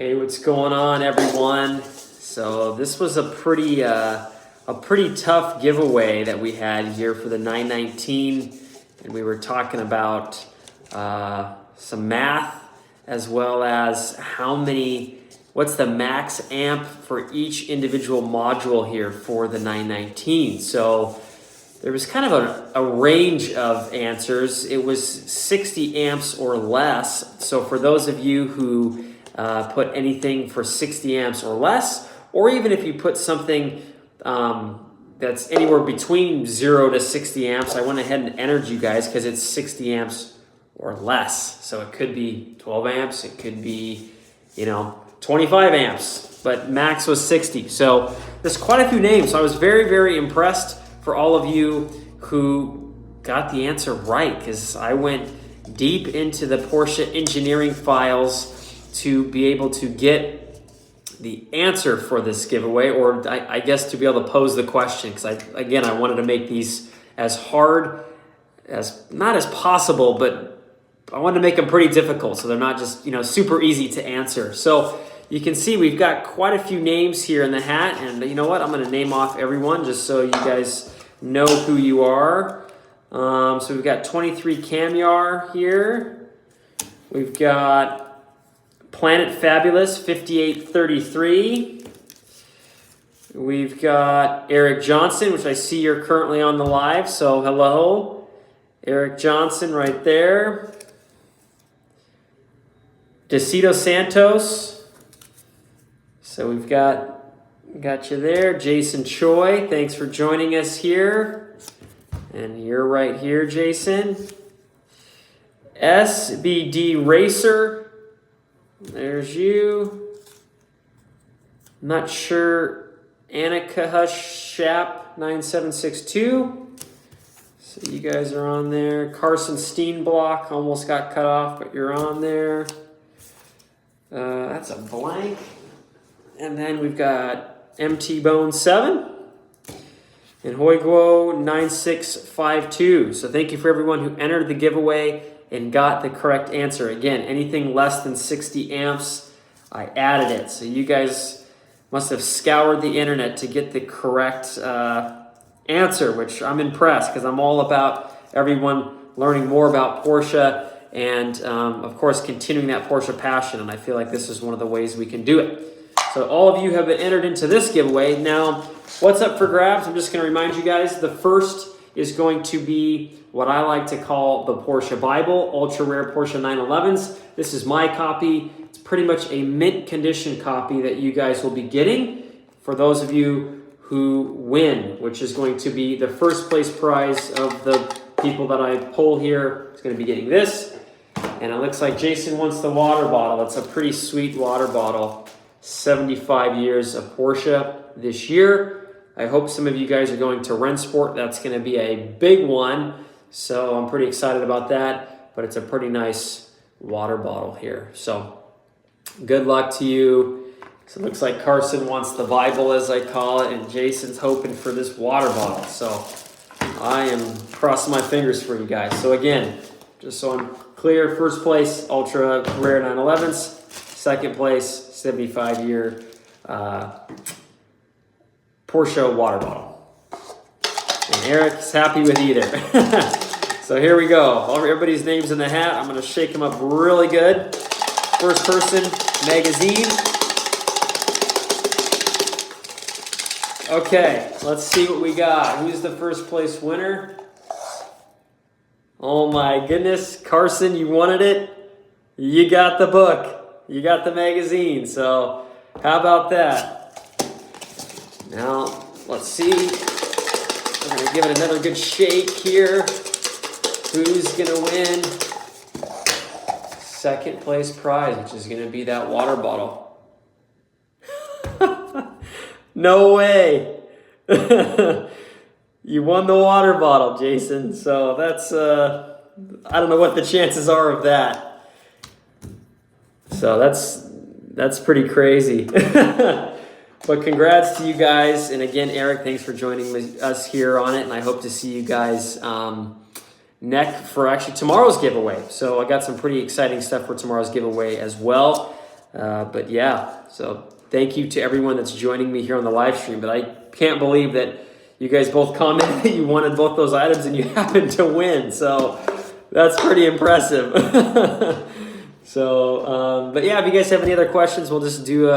Hey, what's going on, everyone? So this was a pretty tough giveaway that we had here for the 919, and we were talking about some math as well as what's the max amp for each individual module here for the 919. So there was kind of a range of answers. It was 60 amps or less. So for those of you who put anything for 60 amps or less, or even if you put something that's anywhere between 0 to 60 amps, I went ahead and entered you guys because it's 60 amps or less. So it could be 12 amps, it could be, 25 amps, but max was 60. So there's quite a few names. So I was very, very impressed for all of you who got the answer right, because I went deep into the Porsche engineering files to be able to get the answer for this giveaway, or I guess to be able to pose the question, because I wanted to make these as hard as, not as possible, but I wanted to make them pretty difficult so they're not just super easy to answer. So you can see we've got quite a few names here in the hat, and you know what, I'm going to name off everyone just so you guys know who you are. So we've got 23 Camyar here. We've got Planet Fabulous 5833. We've got Eric Johnson, which I see you're currently on the live, so hello. Eric Johnson right there. Decido Santos. So we've got you there. Jason Choi, thanks for joining us here. And you're right here, Jason. SBD Racer. There's you. I'm not sure. Annika Shap 9762. So you guys are on there. Carson Steenblock almost got cut off, but you're on there. That's a blank. And then we've got MT Bone 7 and Hoiguo 9652. So thank you for everyone who entered the giveaway and got the correct answer. Again, anything less than 60 amps, I added it. So you guys must have scoured the internet to get the correct answer, which I'm impressed, because I'm all about everyone learning more about Porsche and, of course, continuing that Porsche passion. And I feel like this is one of the ways we can do it. So all of you have been entered into this giveaway. Now, what's up for grabs? I'm just going to remind you guys, the first is going to be what I like to call the Porsche Bible, ultra rare Porsche 911s. This is my copy. It's pretty much a mint condition copy that you guys will be getting for those of you who win, which is going to be the first place prize of the people that I poll here. It's going to be getting this. And it looks like Jason wants the water bottle. It's a pretty sweet water bottle. 75 years of Porsche this year. I hope some of you guys are going to Rennsport. That's going to be a big one. So I'm pretty excited about that. But it's a pretty nice water bottle here. So good luck to you. So it looks like Carson wants the Bible, as I call it, and Jason's hoping for this water bottle. So I am crossing my fingers for you guys. So again, just so I'm clear, first place, ultra rare 911s. Second place, 75-year Porsche water bottle. And Eric's happy with either. So here we go. Everybody's name's in the hat. I'm going to shake them up really good. First person, magazine. Okay, let's see what we got. Who's the first place winner? Oh my goodness, Carson, you wanted it. You got the book. You got the magazine, so how about that? Now, let's see. We're going to give it another good shake here. Who's going to win second place prize, which is going to be that water bottle? No way. You won the water bottle, Jason. So that's, I don't know what the chances are of that. So that's pretty crazy. But congrats to you guys. And again, Eric, thanks for joining us here on it. And I hope to see you guys next for actually tomorrow's giveaway. So I got some pretty exciting stuff for tomorrow's giveaway as well. But yeah, so thank you to everyone that's joining me here on the live stream. But I can't believe that you guys both commented that you wanted both those items and you happened to win. So that's pretty impressive. So, but yeah, if you guys have any other questions, we'll just do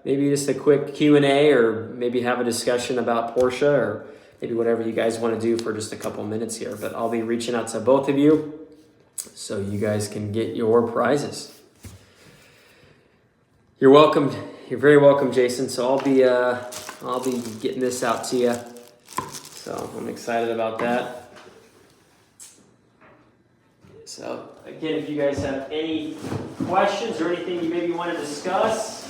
maybe just a quick Q&A, or maybe have a discussion about Porsche, or maybe whatever you guys want to do for just a couple minutes here. But I'll be reaching out to both of you so you guys can get your prizes. You're welcome. You're very welcome, Jason. So I'll be getting this out to you. So I'm excited about that. So again, if you guys have any questions or anything you maybe want to discuss,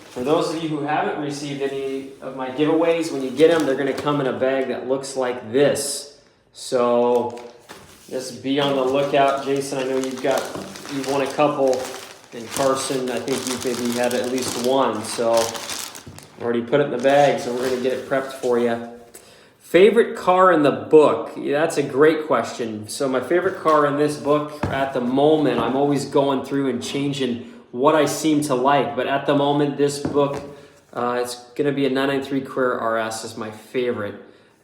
for those of you who haven't received any of my giveaways, when you get them, they're going to come in a bag that looks like this. So just be on the lookout. Jason, I know you've won a couple, and Carson, I think you've maybe had at least one. So I already put it in the bag, so we're going to get it prepped for you. Favorite car in the book? Yeah, that's a great question. So my favorite car in this book at the moment, I'm always going through and changing what I seem to like. But at the moment, this book, it's going to be a 993 Carrera RS is my favorite,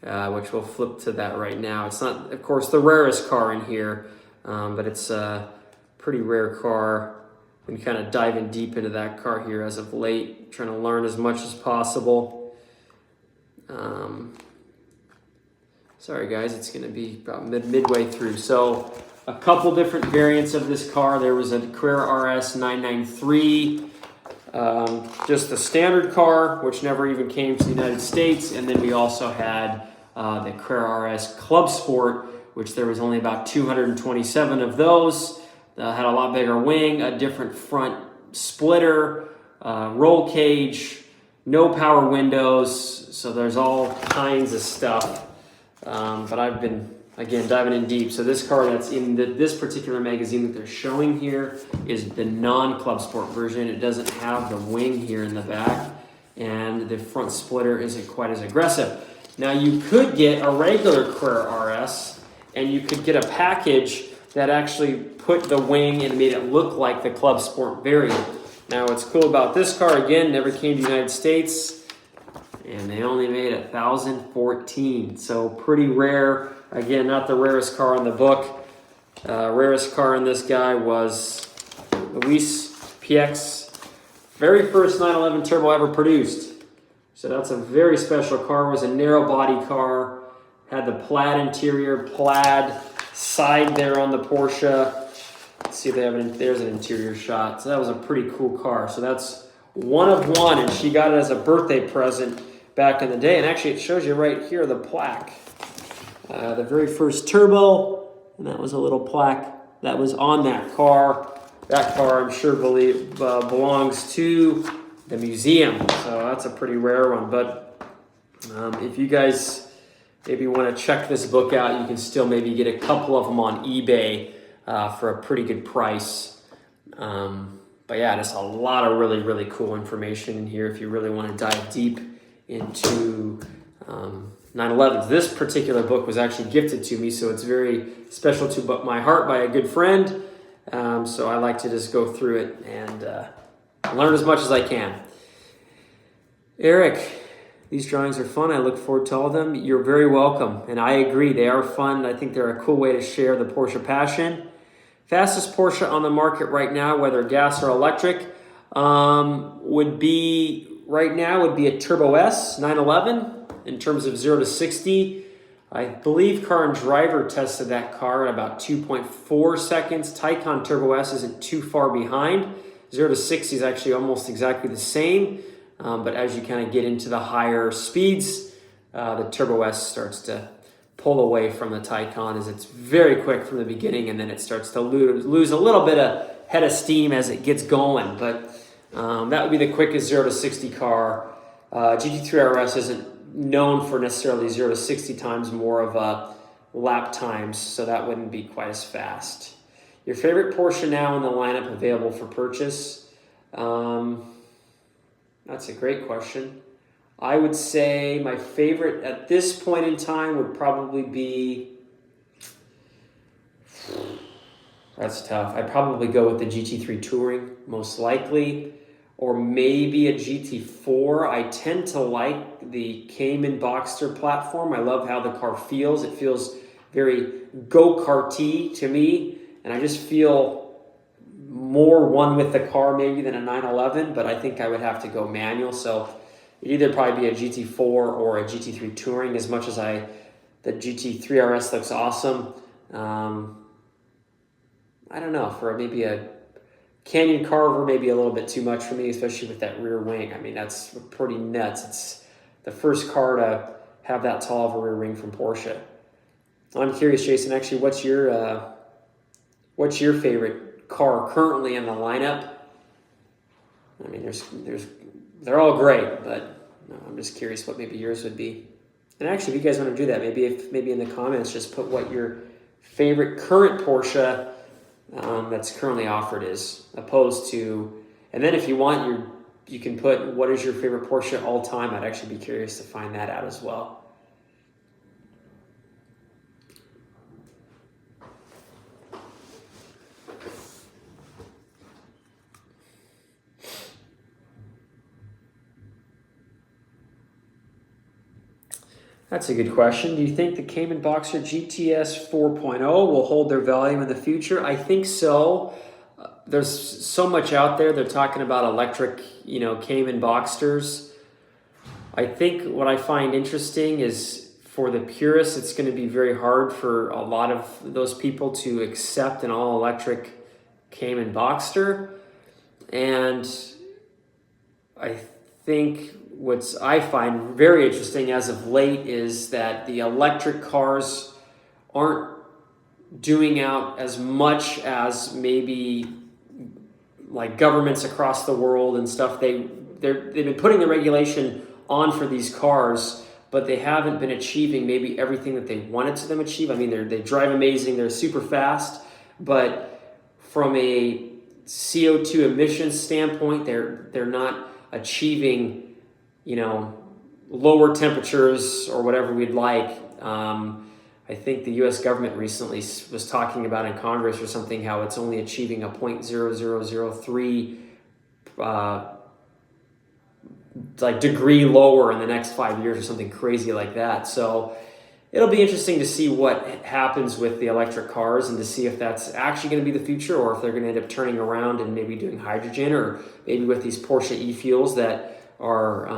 which we'll flip to that right now. It's not, of course, the rarest car in here, but it's a pretty rare car. Been kind of diving deep into that car here as of late, trying to learn as much as possible. Sorry guys, it's going to be about midway through. So a couple different variants of this car. There was a Carrera RS 993, just the standard car, which never even came to the United States. And then we also had the Carrera RS Club Sport, which there was only about 227 of those. Had a lot bigger wing, a different front splitter, roll cage, no power windows. So there's all kinds of stuff. But I've been, again, diving in deep. So this car that's in this particular magazine that they're showing here is the non-Club Sport version. It doesn't have the wing here in the back, and the front splitter isn't quite as aggressive. Now you could get a regular Carrera RS, and you could get a package that actually put the wing and made it look like the Club Sport variant. Now what's cool about this car, again, never came to the United States, and they only made 1,014, so pretty rare. Again, not the rarest car in the book. Rarest car in this guy was Luis PX, very first 911 turbo ever produced. So that's a very special car. It was a narrow body car, had the plaid interior, plaid side there on the Porsche. Let's see if they have there's an interior shot. So that was a pretty cool car. So that's one of one, and she got it as a birthday present back in the day. And actually it shows you right here the plaque. The very first turbo, and that was a little plaque that was on that car. That car, I'm sure, belongs to the museum. So that's a pretty rare one. But if you guys maybe want to check this book out, you can still maybe get a couple of them on eBay for a pretty good price. But yeah, there's a lot of really, really cool information in here if you really want to dive deep into 911s. This particular book was actually gifted to me, so it's very special to my heart by a good friend. So I like to just go through it and learn as much as I can. Eric, these drawings are fun. I look forward to all of them. You're very welcome, and I agree. They are fun. I think they're a cool way to share the Porsche passion. Fastest Porsche on the market right now, whether gas or electric, would be a Turbo S 911 in terms of 0 to 60. I believe Car and Driver tested that car at about 2.4 seconds. Taycan Turbo S isn't too far behind. 0 to 60 is actually almost exactly the same. But as you kind of get into the higher speeds, the Turbo S starts to pull away from the Taycan, as it's very quick from the beginning, and then it starts to lose a little bit of head of steam as it gets going. But that would be the quickest 0 to 60 car. GT3 RS isn't known for necessarily 0 to 60 times more of a lap times, so that wouldn't be quite as fast. Your favorite Porsche now in the lineup available for purchase? That's a great question. I would say my favorite at this point in time would probably be, That's tough. I'd probably go with the GT3 Touring, most likely, or maybe a GT4. I tend to like the Cayman Boxster platform. I love how the car feels. It feels very go-karty to me, and I just feel more one with the car maybe than a 911, but I think I would have to go manual. So it'd either probably be a GT4 or a GT3 Touring, as much as the GT3 RS looks awesome. I don't know, for maybe a Canyon Carver, maybe a little bit too much for me, especially with that rear wing. I mean, that's pretty nuts. It's the first car to have that tall of a rear wing from Porsche. I'm curious, Jason, actually, what's your favorite car currently in the lineup? I mean, they're all great, but I'm just curious what maybe yours would be. And actually, if you guys want to do that, maybe in the comments, just put what your favorite current Porsche that's currently offered is, opposed to, and then if you want, you can put what is your favorite Porsche all time. I'd actually be curious to find that out as well. That's a good question. Do you think the Cayman Boxster GTS 4.0 will hold their value in the future? I think so. There's so much out there. They're talking about electric, Cayman Boxsters. I think what I find interesting is, for the purists, it's going to be very hard for a lot of those people to accept an all-electric Cayman Boxster. And I think what I find very interesting as of late is that the electric cars aren't doing out as much as maybe like governments across the world and stuff. They've been putting the regulation on for these cars, but they haven't been achieving maybe everything that they wanted to them achieve. I mean, they drive amazing, they're super fast, but from a CO2 emissions standpoint, they're not achieving lower temperatures or whatever we'd like. I think the U.S. government recently was talking about in Congress or something how it's only achieving a 0.0003 degree lower in the next 5 years or something crazy like that. So it'll be interesting to see what happens with the electric cars and to see if that's actually going to be the future, or if they're going to end up turning around and maybe doing hydrogen, or maybe with these Porsche e-fuels that are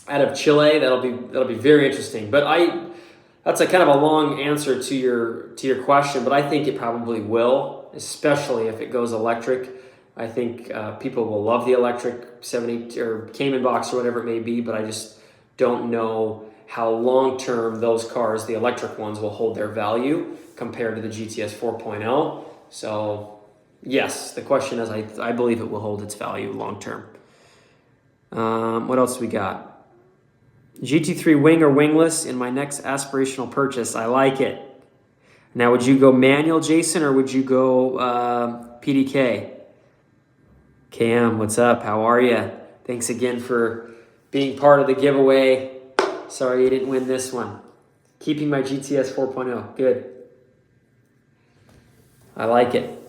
out of Chile. That'll be very interesting. But that's a kind of a long answer to your question, but I think it probably will, especially if it goes electric. I think people will love the electric 70 or Cayman Box or whatever it may be, but I just don't know how long term those cars, the electric ones, will hold their value compared to the GTS 4.0. So yes, the question is, I believe it will hold its value long term. What else we got? GT3 wing or wingless in my next aspirational purchase. I like it. Now, would you go manual, Jason, or would you go PDK? Cam, what's up? How are you? Thanks again for being part of the giveaway. Sorry you didn't win this one. Keeping my GTS 4.0. Good. I like it.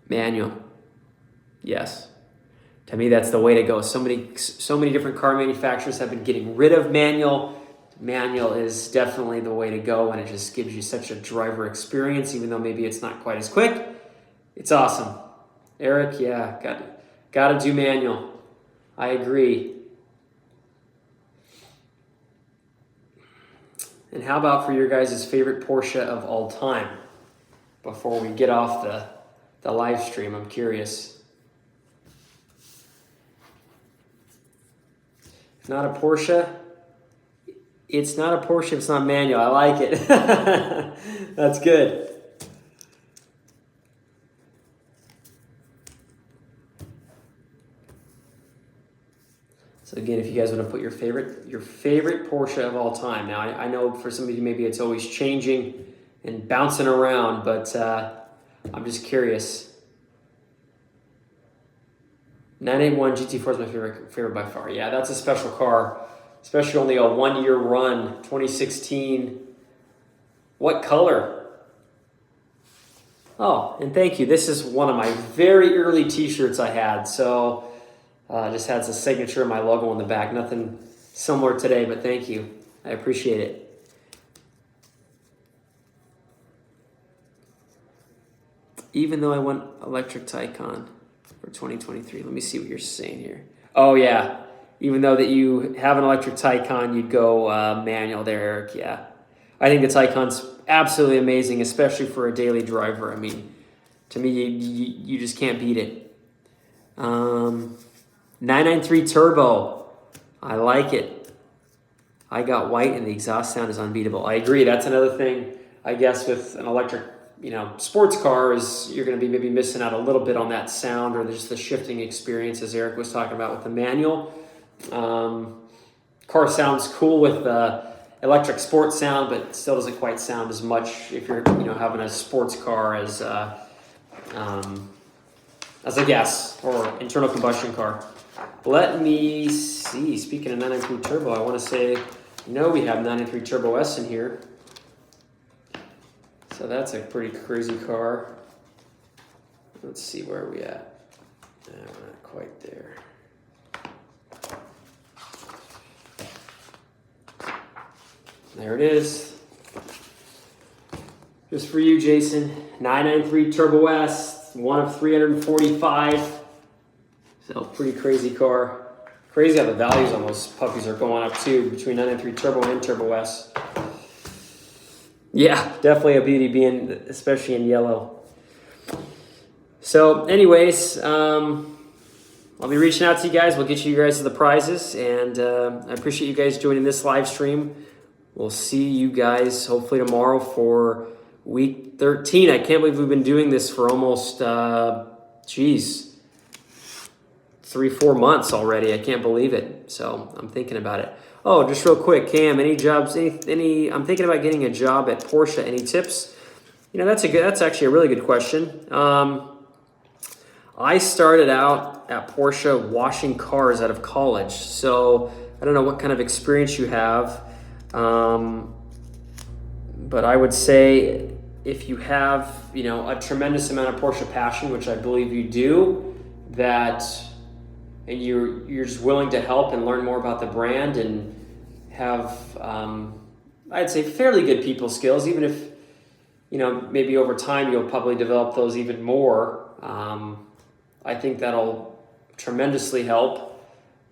Manual. Yes. To me, that's the way to go. So many different car manufacturers have been getting rid of manual. Manual is definitely the way to go, and it just gives you such a driver experience, even though maybe it's not quite as quick. It's awesome. Eric, yeah, got to do manual. I agree. And how about for your guys' favorite Porsche of all time? Before we get off the live stream, I'm curious. Not a Porsche. It's not a Porsche if it's not manual. I like it. That's good. So again, if you guys want to put your favorite Porsche of all time. Now, I know for some of you maybe it's always changing and bouncing around, but I'm just curious. 981 GT4 is my favorite by far. Yeah, that's a special car, especially only a 1-year run, 2016. What color? Oh, and thank you. This is one of my very early t-shirts I had. So just has a signature of my logo on the back. Nothing similar today, but thank you. I appreciate it. Even though I want electric Taycan for 2023. Let me see what you're saying here. Oh, yeah. Even though that you have an electric Taycan, you'd go manual there, Eric. Yeah. I think the Taycan's absolutely amazing, especially for a daily driver. I mean, to me, you just can't beat it. 993 Turbo. I like it. I got white and the exhaust sound is unbeatable. I agree. That's another thing, I guess, with an electric sports car is you're going to be maybe missing out a little bit on that sound or just the shifting experience, as Eric was talking about with the manual. Car sounds cool with electric sports sound, but still doesn't quite sound as much if you're having a sports car as a gas or internal combustion car. Let me see. Speaking of 993 Turbo, I want to say we have 993 Turbo S in here. So that's a pretty crazy car. Let's see where are we at. No, we're not quite there. There it is. Just for you, Jason. 993 Turbo S, one of 345. So pretty crazy car. Crazy how the values on those puppies are going up too, between 993 Turbo and Turbo S. Yeah, definitely a beauty, especially in yellow. So anyways, I'll be reaching out to you guys. We'll get you guys to the prizes, and I appreciate you guys joining this live stream. We'll see you guys hopefully tomorrow for week 13. I can't believe we've been doing this for almost, 3-4 months already. I can't believe it. So I'm thinking about it. Oh, just real quick, Cam, any jobs, any, I'm thinking about getting a job at Porsche. Any tips? That's actually a really good question. I started out at Porsche washing cars out of college. So I don't know what kind of experience you have. But I would say if you have, a tremendous amount of Porsche passion, which I believe you do, and you're just willing to help and learn more about the brand and have, I'd say, fairly good people skills, even if, maybe over time you'll probably develop those even more. I think that'll tremendously help,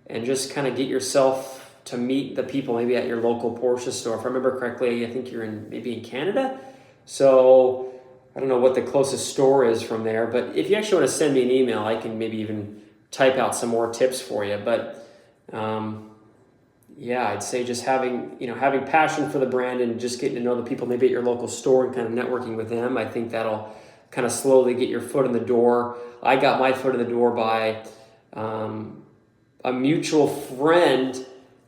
and just kind of get yourself to meet the people maybe at your local Porsche store. If I remember correctly, I think you're maybe in Canada. So I don't know what the closest store is from there, but if you actually want to send me an email, I can maybe even type out some more tips for you. But I'd say just having passion for the brand and just getting to know the people maybe at your local store and kind of networking with them, I think that'll kind of slowly get your foot in the door. I got my foot in the door by a mutual friend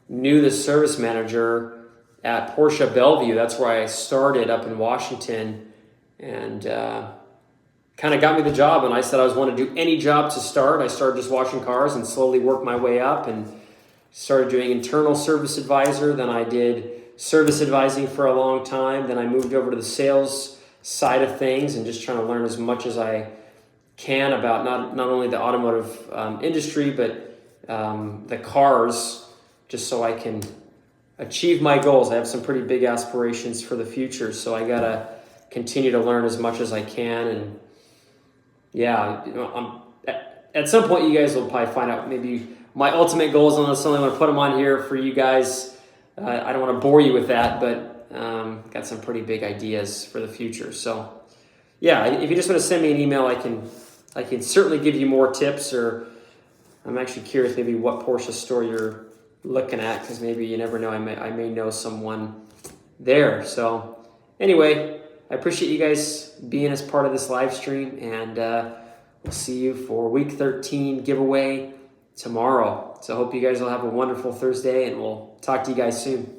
knew the service manager at Porsche Bellevue. That's where I started up in Washington, and kind of got me the job. And I said I was wanting to do any job to start. I started just washing cars and slowly worked my way up and started doing internal service advisor. Then I did service advising for a long time. Then I moved over to the sales side of things and just trying to learn as much as I can about not only the automotive industry, but the cars, just so I can achieve my goals. I have some pretty big aspirations for the future, so I gotta continue to learn as much as I can. And at some point you guys will probably find out maybe my ultimate goals, unless I want to put them on here for you guys. I don't want to bore you with that, but got some pretty big ideas for the future. So if you just want to send me an email, I can certainly give you more tips, or I'm actually curious maybe what Porsche store you're looking at, because maybe you never know, I may know someone there. So anyway, I appreciate you guys being as part of this live stream, and we'll see you for week 13 giveaway tomorrow. So I hope you guys will have a wonderful Thursday, and we'll talk to you guys soon.